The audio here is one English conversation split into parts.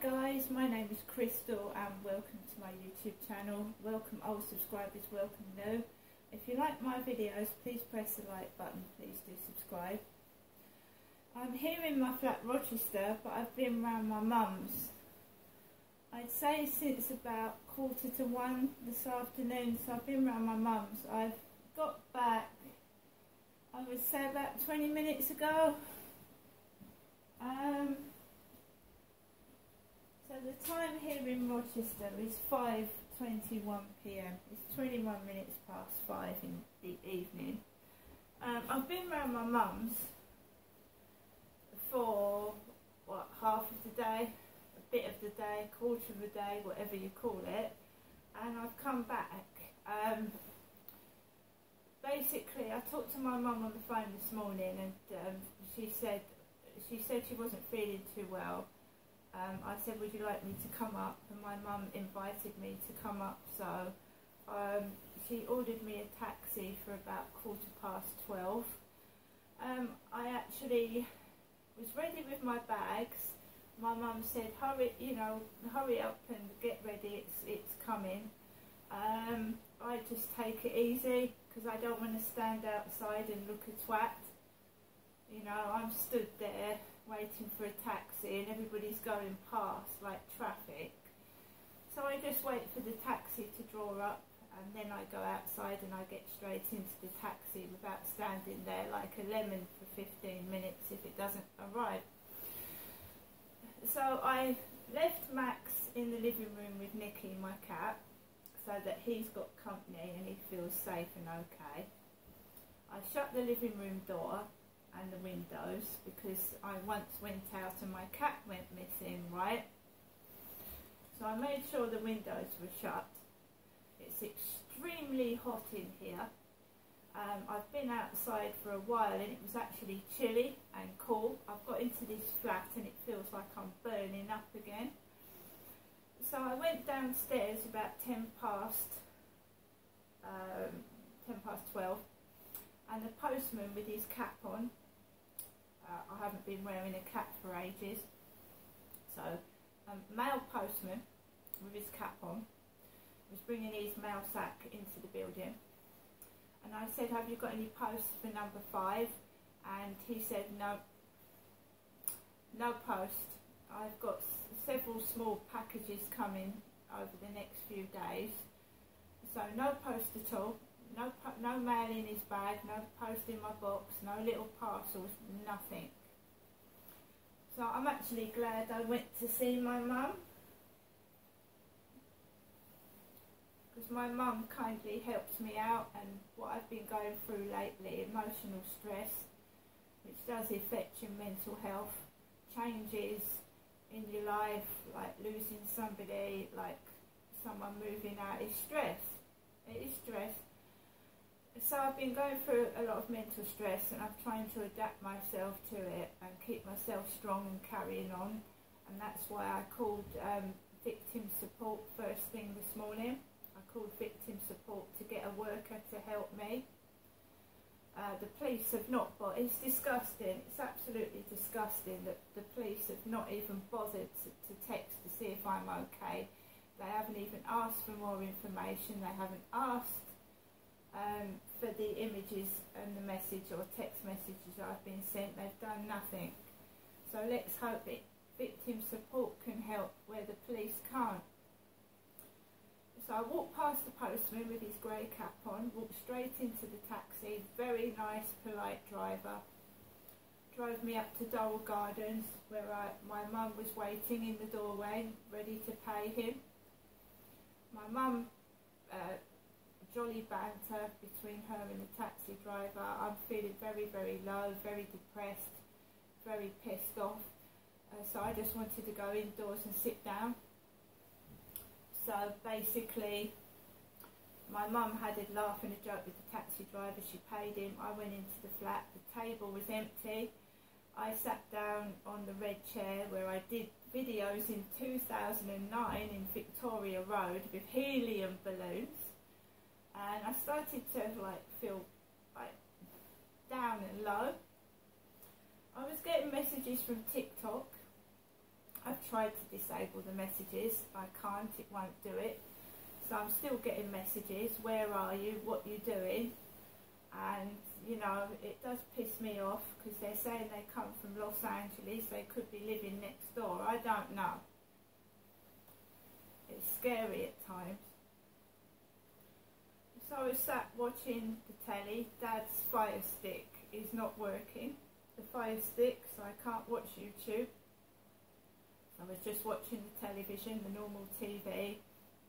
guys, my name is Crystal and welcome to my YouTube channel. Welcome old subscribers, welcome new. If you like my videos, please press the like button, please do subscribe. I'm here in my flat Rochester, but I've been around my mum's, I'd say since about 1:45 this afternoon, so I've been around my mum's. I've got back, I would say about 20 minutes ago. So the time here in Rochester is 5:21 PM. It's 21 minutes past 5 in the evening. I've been around my mum's for, what, half of the day, a bit of the day, quarter of the day, whatever you call it, and I've come back. Basically, I talked to my mum on the phone this morning, and she said she wasn't feeling too well. I said, would you like me to come up? And my mum invited me to come up, so she ordered me a taxi for about 12:15. I actually was ready with my bags. My mum said, hurry up and get ready, it's coming. I just take it easy because I don't want to stand outside and look a twat. You know, I'm stood there waiting for a taxi and everybody's going past like traffic. So I just wait for the taxi to draw up, and then I go outside and I get straight into the taxi without standing there like a lemon for 15 minutes if it doesn't arrive. So I left Max in the living room with Nicky, my cat, so that he's got company and he feels safe and okay. I shut the living room door and the windows because I once went out and my cat went missing, right? So I made sure the windows were shut. It's extremely hot in here. I've been outside for a while and it was actually chilly and cool. I've got into this flat and it feels like I'm burning up again. So I went downstairs about 10 past 12, and the postman with his cap on, I haven't been wearing a cap for ages, so a male postman with his cap on was bringing his mail sack into the building, and I said, have you got any post for number 5? And he said, no post. I've got several small packages coming over the next few days, so no post at all. No mail in his bag, no post in my box, no little parcels, nothing. So I'm actually glad I went to see my mum, because my mum kindly helps me out, and what I've been going through lately, emotional stress, which does affect your mental health, changes in your life, like losing somebody, like someone moving out, is stress. It is stress. So I've been going through a lot of mental stress, and I'm trying to adapt myself to it and keep myself strong and carrying on, and that's why I called victim support first thing this morning. I called victim support to get a worker to help me. The police have not, but it's disgusting, it's absolutely disgusting that the police have not even bothered to text to see if I'm okay. They haven't even asked for more information, they haven't asked for the images and the message or text messages I've been sent. They've done nothing. So let's hope victim support can help where the police can't. So I walked past the postman with his grey cap on, walked straight into the taxi, very nice, polite driver. Drove me up to Dole Gardens, where my mum was waiting in the doorway, ready to pay him. My mum, jolly banter between her and the taxi driver. I'm feeling very, very low, very depressed, very pissed off. So I just wanted to go indoors and sit down. So basically, my mum had a laugh and a joke with the taxi driver. She paid him. I went into the flat. The table was empty. I sat down on the red chair where I did videos in 2009 in Victoria Road with helium balloons. And I started to feel down and low. I was getting messages from TikTok. I've tried to disable the messages. I can't, it won't do it. So I'm still getting messages, where are you, what you doing? And you know, it does piss me off because they're saying they come from Los Angeles, they could be living next door, I don't know. It's scary at times. So I was sat watching the telly. Dad's Fire Stick is not working, the Fire Stick, so I can't watch YouTube. I was just watching the television, the normal TV,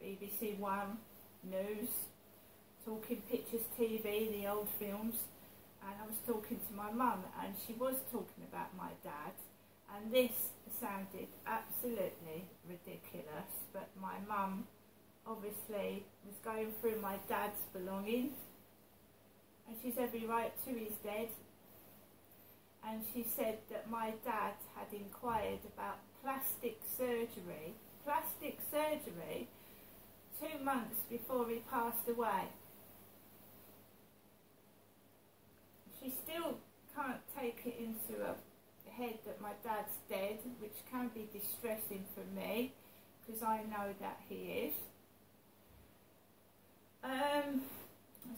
BBC One, news, Talking Pictures TV, the old films, and I was talking to my mum, and she was talking about my dad, and this sounded absolutely ridiculous, but my mum obviously was going through my dad's belongings, and she's every right to, he's dead, and she said that my dad had inquired about plastic surgery 2 months before he passed away. She still can't take it into her head that my dad's dead, which can be distressing for me because I know that he is.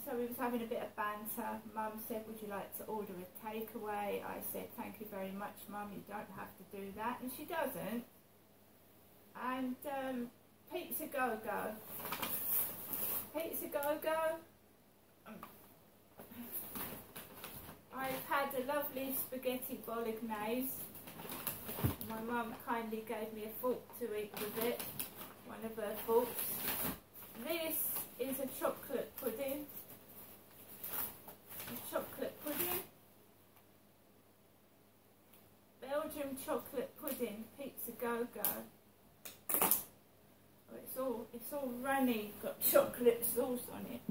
So we was having a bit of banter. Mum said, would you like to order a takeaway? I said, thank you very much, Mum, you don't have to do that. And she doesn't. And Pizza Go-Go. Pizza Go-Go. I've had a lovely spaghetti bolognese. My mum kindly gave me a fork to eat with it, one of her forks. This is a chocolate pudding. A chocolate pudding. Belgian chocolate pudding, Pizza Go-Go. Oh, it's all runny, got chocolate sauce on it.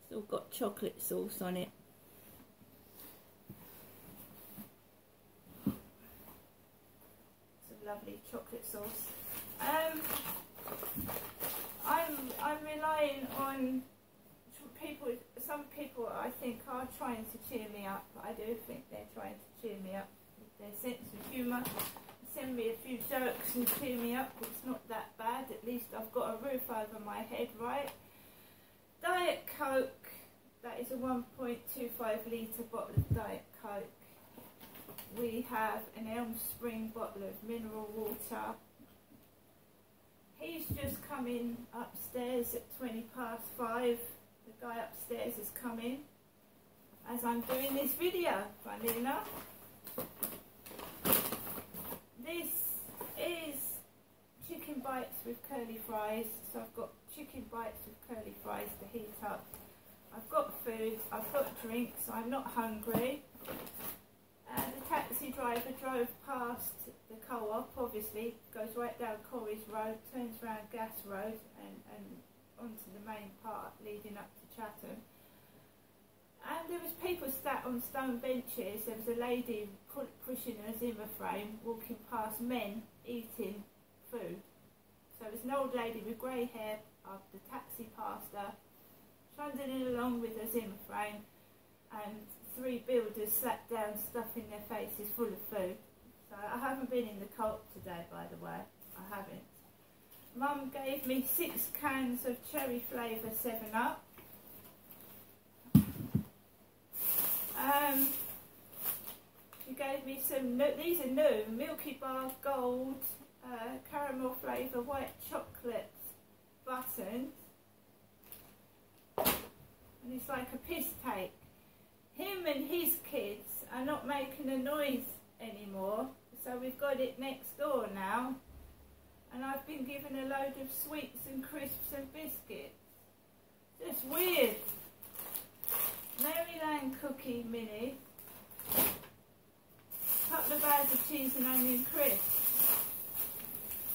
It's all got chocolate sauce on it. Some lovely chocolate sauce. I'm relying on people. Some people I think are trying to cheer me up. I do think they're trying to cheer me up with their sense of humour. Send me a few jokes and cheer me up. It's not that bad. At least I've got a roof over my head, right? Diet Coke. That is a 1.25 litre bottle of Diet Coke. We have an Elm Spring bottle of mineral water. He's just come in upstairs at 5:20. The guy upstairs has come in as I'm doing this video, funny enough. This is chicken bites with curly fries. So I've got chicken bites with curly fries to heat up. I've got food, I've got drinks, I'm not hungry. The taxi driver drove past the co-op, obviously, goes right down Corries Road, turns round Gas Road and onto the main part leading up to Chatham. And there was people sat on stone benches. There was a lady pushing a Zimmer frame, walking past men eating food. So there's an old lady with grey hair, the taxi passed her, trundling along with a Zimmer frame, and 3 builders sat down stuffing their faces full of food. So I haven't been in the co-op today, by the way. I haven't. Mum gave me 6 cans of cherry flavour 7-Up. She gave me some, these are new, Milky Bar Gold, caramel flavour white chocolate buttons. And it's like a piss take. Him and his kids are not making a noise anymore, so we've got it next door now. And I've been given a load of sweets and crisps and biscuits. Just weird. Maryland cookie mini. Couple of bags of cheese and onion crisps.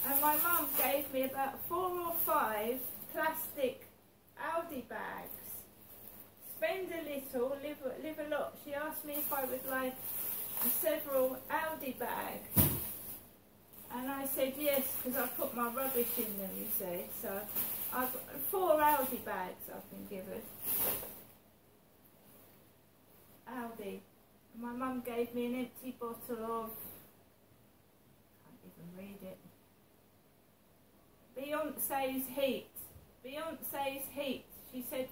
And my mum gave me about 4 or 5 plastic Aldi bags. Spend a little, live a lot. She asked me if I would like several Aldi bags. And I said yes, because I put my rubbish in them, you see. So I've got 4 Aldi bags I've been given. Aldi. My mum gave me an empty bottle of, can't even read it, Beyonce's Heat. Beyonce's Heat. She said,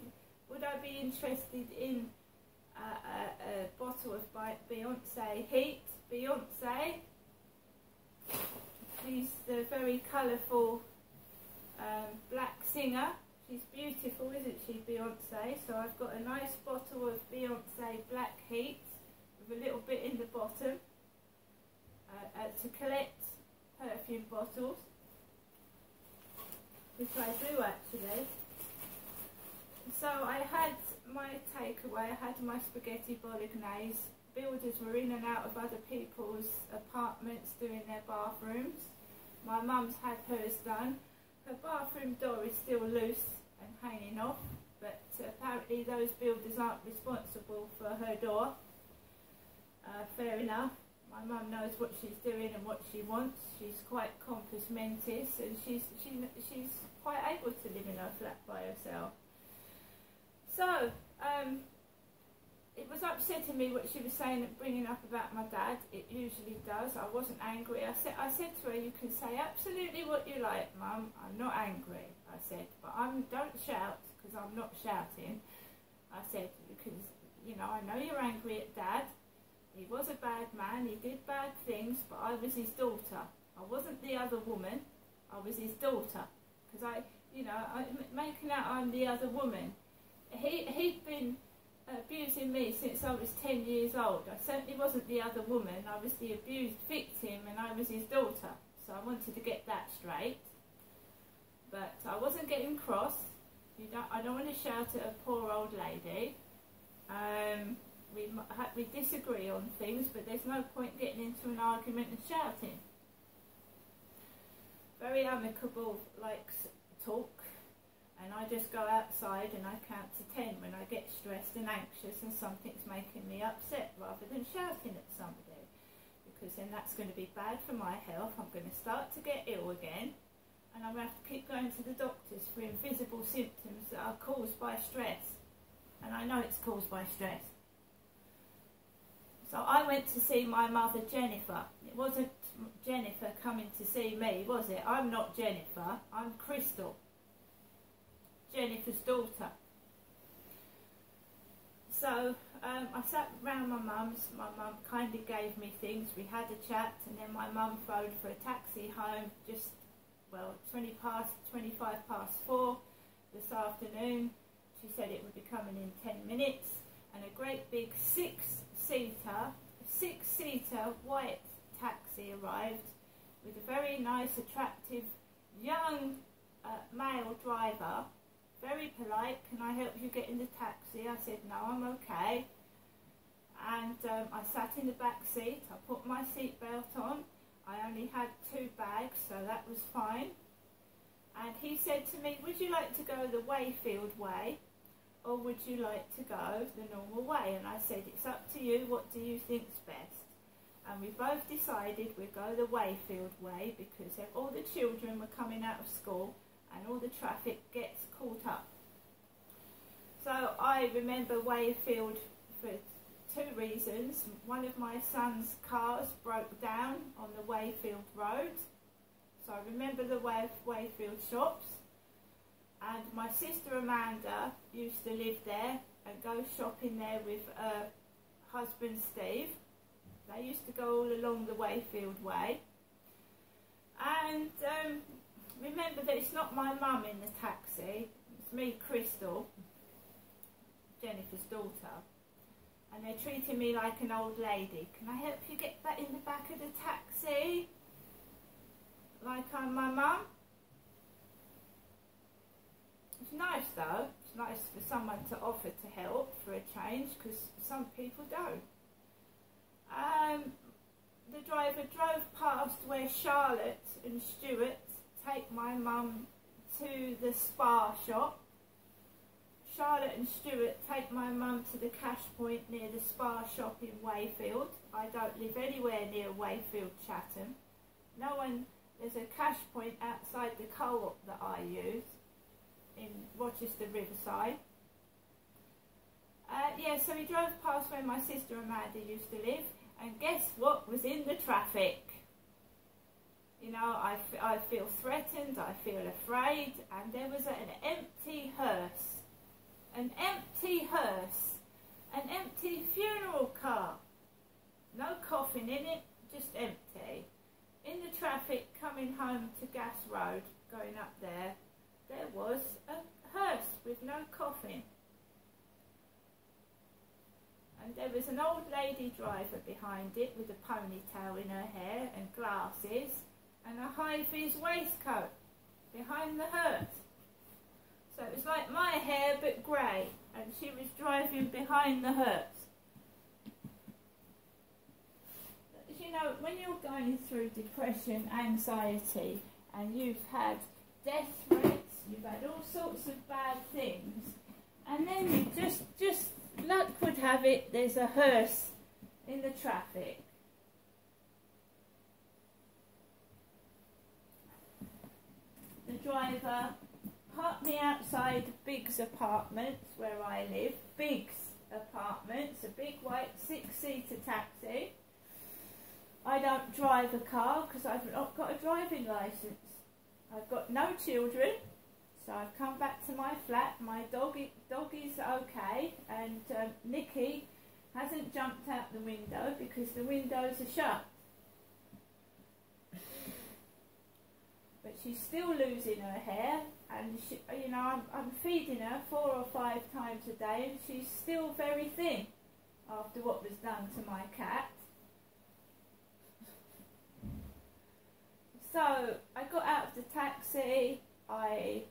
would I be interested in a bottle of Beyonce Heat? Beyonce. She's the very colourful black singer. She's beautiful, isn't she, Beyonce? So I've got a nice bottle of Beyonce Black Heat with a little bit in the bottom to collect perfume bottles, which I do actually. So I had my takeaway, I had my spaghetti bolognese. Builders were in and out of other people's apartments doing their bathrooms. My mum's had hers done. Her bathroom door is still loose and hanging off, but apparently those builders aren't responsible for her door. Fair enough. My mum knows what she's doing and what she wants. She's quite compos mentis, and she's quite able to live in her flat by herself. So, it was upsetting me what she was saying, bringing up about my dad. It usually does. I wasn't angry. I said to her, you can say absolutely what you like, Mum. I'm not angry, I said. But don't shout, because I'm not shouting. I said, because, you know, I know you're angry at Dad. He was a bad man. He did bad things, but I was his daughter. I wasn't the other woman. I was his daughter. Because I'm making out I'm the other woman. He'd been abusing me since I was 10 years old. I certainly wasn't the other woman. I was the abused victim, and I was his daughter. So I wanted to get that straight. But I wasn't getting cross. I don't want to shout at a poor old lady. We disagree on things, but there's no point getting into an argument and shouting. Very amicable, like, talk. And I just go outside and I count to 10 when I get stressed and anxious and something's making me upset, rather than shouting at somebody. Because then that's going to be bad for my health. I'm going to start to get ill again. And I'm going to have to keep going to the doctors for invisible symptoms that are caused by stress. And I know it's caused by stress. So I went to see my mother, Jennifer. It wasn't Jennifer coming to see me, was it? I'm not Jennifer. I'm Crystal, Jennifer's daughter. So I sat round my mum's. My mum kindly gave me things. We had a chat, and then my mum phoned for a taxi home just, well, 25 past 4 this afternoon. She said it would be coming in 10 minutes. And a great big six-seater white taxi arrived with a very nice, attractive, young male driver. Very polite. Can I help you get in the taxi? I said, no, I'm okay. And I sat in the back seat. I put my seatbelt on. I only had 2 bags, so that was fine. And he said to me, would you like to go the Wayfield way, or would you like to go the normal way? And I said, it's up to you. What do you think's best? And we both decided we'd go the Wayfield way, because all the children were coming out of school and all the traffic gets caught up. So I remember Wayfield for 2 reasons. One of my son's cars broke down on the Wayfield road, so I remember the Wayfield shops. And my sister Amanda used to live there and go shopping there with her husband Steve. They used to go all along the Wayfield way. And remember that it's not my mum in the taxi, it's me, Crystal, Jennifer's daughter. And they're treating me like an old lady. Can I help you get back in the back of the taxi? Like I'm my mum? It's nice though. It's nice for someone to offer to help for a change, because some people don't. The driver drove past where Charlotte and Stuart take my mum to the spa shop. Charlotte and Stuart take my mum to the cash point near the spa shop in Wayfield. I don't live anywhere near Wayfield, Chatham. There's a cash point outside the co-op that I use in Rochester Riverside. Yeah, so we drove past where my sister Amanda used to live, and guess what was in the traffic? You know, I feel threatened, I feel afraid, and there was an empty hearse. An empty hearse. An empty funeral car. No coffin in it, just empty. In the traffic coming home to Gas Road, going up there, there was a hearse with no coffin. And there was an old lady driver behind it with a ponytail in her hair and glasses and a high-vis waistcoat behind the hearse. So it was like my hair but grey, and she was driving behind the hearse. You know, when you're going through depression, anxiety, and you've had death threats, you've had all sorts of bad things, and then you just luck would have it, there's a hearse in the traffic. The driver parked me outside Biggs Apartments, where I live. Biggs Apartments, a big white 6-seater taxi. I don't drive a car because I've not got a driving licence. I've got no children, so I've come back to my flat. My dog is okay, and Nikki hasn't jumped out the window because the windows are shut. But she's still losing her hair, and she, you know, I'm feeding her 4 or 5 times a day, and she's still very thin after what was done to my cat. So I got out of the taxi, I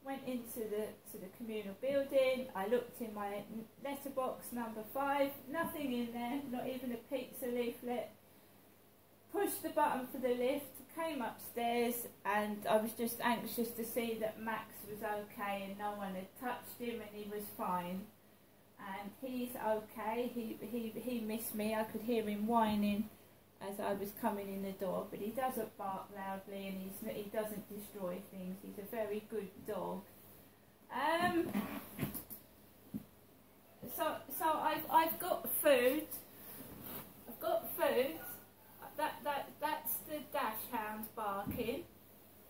went into the communal building, I looked in my letterbox number 5, nothing in there, not even a pizza leaflet. Pushed the button for the lift, came upstairs, and I was just anxious to see that Max was okay and no one had touched him and he was fine. And he's okay, he missed me, I could hear him whining as I was coming in the door, but he doesn't bark loudly and he doesn't destroy things. He's a very good dog. So I've got food. I've got food. That's the dash hound barking.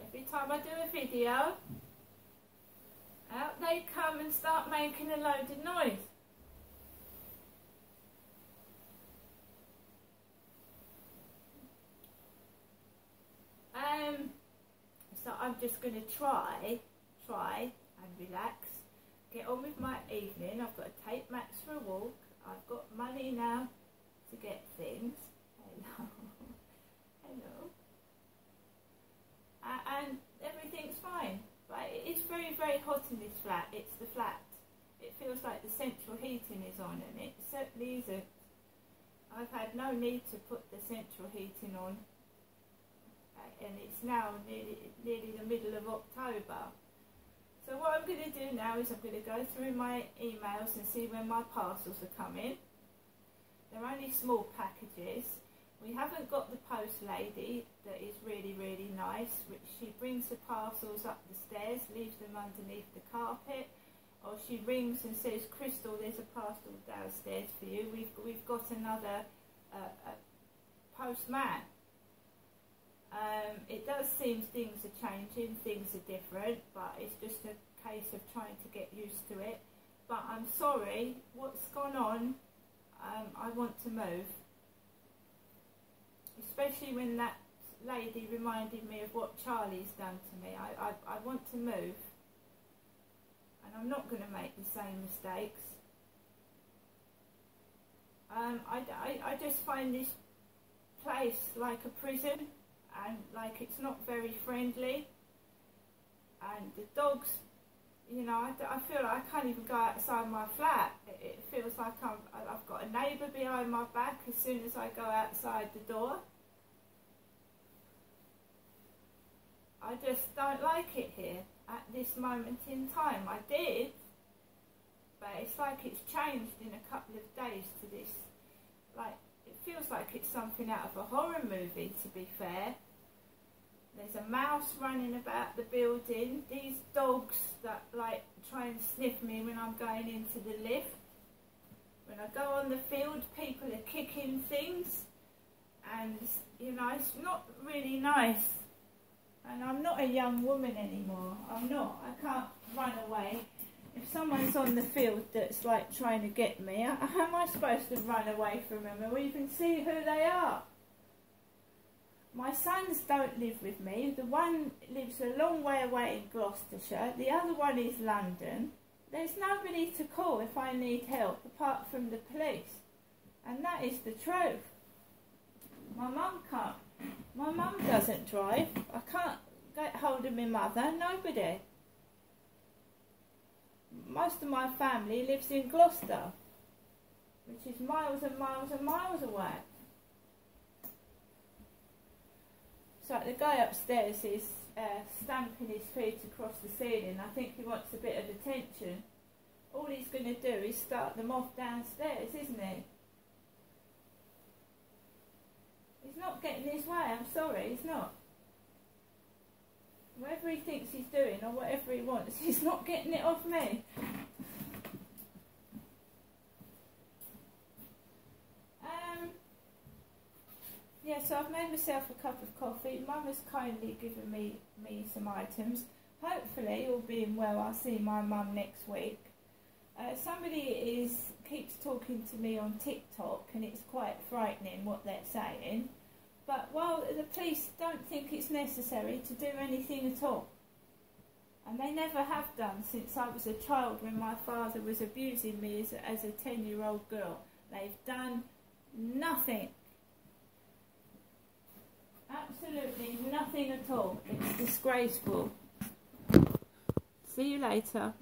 Every time I do a video, out they come and start making a load of noise. So I'm just going to try and relax, get on with my evening. I've got to take Max for a walk. I've got money now to get things. Hello. Hello. And everything's fine. But it's very, very hot in this flat. It's the flat. It feels like the central heating is on, and it certainly isn't. I've had no need to put the central heating on. And it's now nearly the middle of October. So what I'm going to do now is I'm going to go through my emails and see when my parcels are coming. They're only small packages. We haven't got the post lady that is really, really nice, which she brings the parcels up the stairs, leaves them underneath the carpet, or she rings and says, Crystal, there's a parcel downstairs for you. We've got another postman. It does seem things are changing, things are different, but it's just a case of trying to get used to it. But I'm sorry, what's gone on, I want to move. Especially when that lady reminded me of what Charlie's done to me. I want to move. And I'm not going to make the same mistakes. I just find this place like a prison. And like it's not very friendly, and the dogs, you know, I feel like I can't even go outside my flat. It feels like I've got a neighbour behind my back as soon as I go outside the door. I just don't like it here at this moment in time. I did, but it's like it's changed in a couple of days to this, like, it feels like it's something out of a horror movie, to be fair. There's a mouse running about the building. These dogs that like try and sniff me when I'm going into the lift. When I go on the field, people are kicking things, and you know, it's not really nice. And I'm not a young woman anymore. I'm not. I can't run away. If someone's on the field that's like trying to get me, how am I supposed to run away from them or even see who they are? My sons don't live with me. The one lives a long way away in Gloucestershire. The other one is London. There's nobody to call if I need help apart from the police. And that is the truth. My mum can't. My mum doesn't drive. I can't get hold of my mother. Nobody. Most of my family lives in Gloucester, which is miles and miles and miles away. So the guy upstairs is stamping his feet across the ceiling. I think he wants a bit of attention. All he's going to do is start them off downstairs, isn't he? He's not getting his way, I'm sorry, he's not. Whatever he thinks he's doing or whatever he wants, he's not getting it off me. Yeah, so I've made myself a cup of coffee. Mum has kindly given me some items. Hopefully, all being well, I'll see my mum next week. Somebody keeps talking to me on TikTok, and it's quite frightening what they're saying. But while the police don't think it's necessary to do anything at all, and they never have done since I was a child when my father was abusing me as a 10-year-old girl. They've done nothing. Absolutely nothing at all. It's disgraceful. See you later.